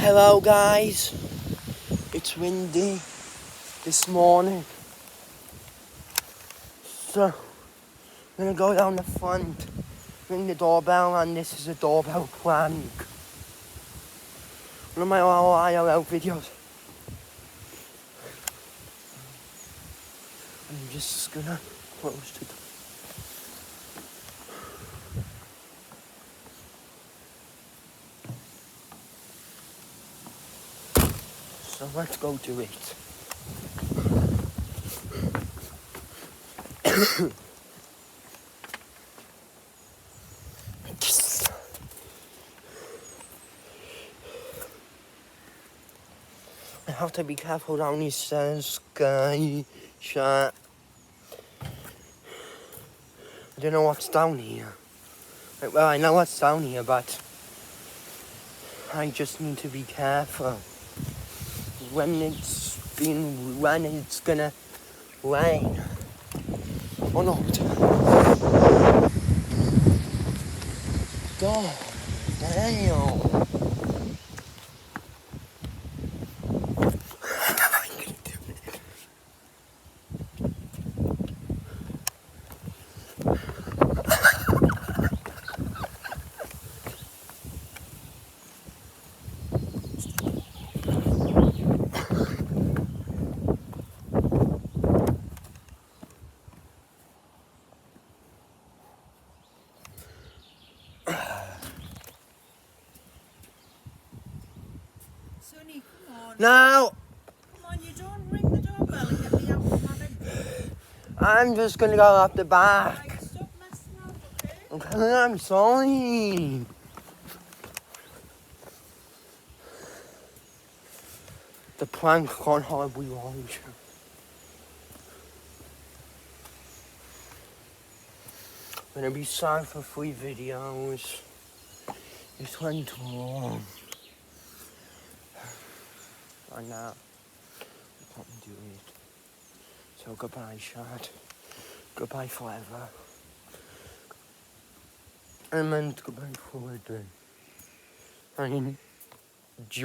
Hello guys, it's windy this morning, so I'm gonna go down the front, ring the doorbell, and this is a doorbell prank. One of my old IRL videos. I'm just gonna close the door. So let's go do it. I have to be careful down these stairs, guy. Shut. I don't know what's down here. Well, I know what's down here, but I just need to be careful. When it's gonna rain. Or not. God damn. Sonny, come on. No! Come on, you don't ring the doorbell and get me out of my bedroom. I'm just gonna go up the back. Right, stop messing up, okay? Okay, I'm sorry. The prank gone horribly wrong. I'm gonna be sorry for 3 videos. This went wrong. I know. I can't do it. So goodbye, Shad. Goodbye forever. I meant goodbye forever. I mean,